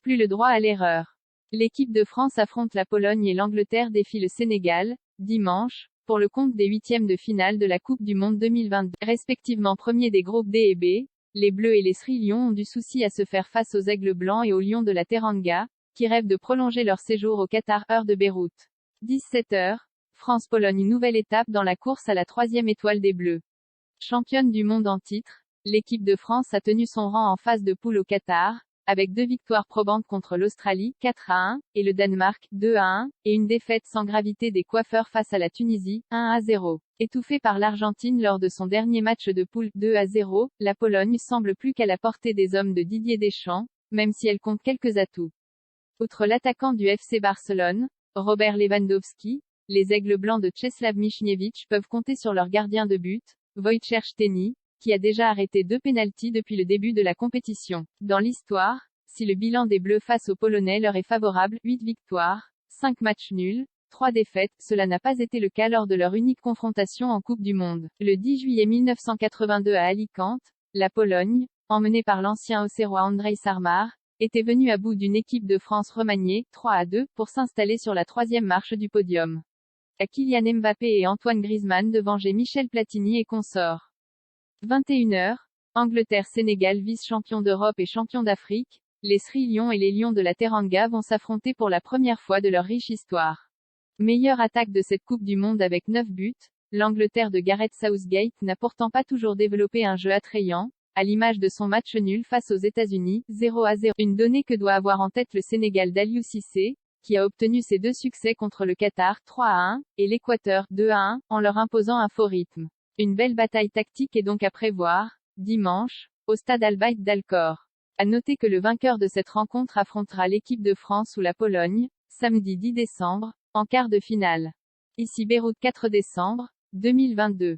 Plus le droit à l'erreur. L'équipe de France affronte la Pologne et l'Angleterre défie le Sénégal, dimanche, pour le compte des huitièmes de finale de la Coupe du Monde 2022. Respectivement premiers des groupes D et B, les Bleus et les Sri Lions ont du souci à se faire face aux Aigles Blancs et aux Lions de la Teranga, qui rêvent de prolonger leur séjour au Qatar heure de Beyrouth. 17h, France-Pologne, une nouvelle étape dans la course à la troisième étoile des Bleus. Championne du monde en titre, l'équipe de France a tenu son rang en phase de poule au Qatar, avec 2 victoires probantes contre l'Australie, 4-1, et le Danemark, 2-1, et une défaite sans gravité des coiffeurs face à la Tunisie, 1-0. Étouffée par l'Argentine lors de son dernier match de poule, 2-0, la Pologne semble plus qu'à la portée des hommes de Didier Deschamps, même si elle compte quelques atouts. Outre l'attaquant du FC Barcelone, Robert Lewandowski, les Aigles Blancs de Czeslaw Michniewicz peuvent compter sur leur gardien de but, Wojciech Szczęsny, qui a déjà arrêté 2 pénaltys depuis le début de la compétition. Dans l'histoire, si le bilan des Bleus face aux Polonais leur est favorable, 8 victoires, 5 matchs nuls, 3 défaites, cela n'a pas été le cas lors de leur unique confrontation en Coupe du Monde. Le 10 juillet 1982 à Alicante, la Pologne, emmenée par l'ancien Auxerrois Andrzej Sarmar, était venue à bout d'une équipe de France remaniée, 3-2, pour s'installer sur la troisième marche du podium. À Kylian Mbappé et Antoine Griezmann de venger Michel Platini et consorts. 21h, Angleterre-Sénégal vice-champion d'Europe et champion d'Afrique, les Sri Lions et les Lions de la Teranga vont s'affronter pour la première fois de leur riche histoire. Meilleure attaque de cette Coupe du Monde avec 9 buts, l'Angleterre de Gareth Southgate n'a pourtant pas toujours développé un jeu attrayant, à l'image de son match nul face aux États-Unis, 0-0. Une donnée que doit avoir en tête le Sénégal d'Aliou Cissé, qui a obtenu ses 2 succès contre le Qatar, 3-1, et l'Équateur, 2-1, en leur imposant un faux rythme. Une belle bataille tactique est donc à prévoir, dimanche, au stade Al-Bayt d'Al-Khor. À noter que le vainqueur de cette rencontre affrontera l'équipe de France ou la Pologne, samedi 10 décembre, en quart de finale. Ici Beyrouth 4 décembre, 2022.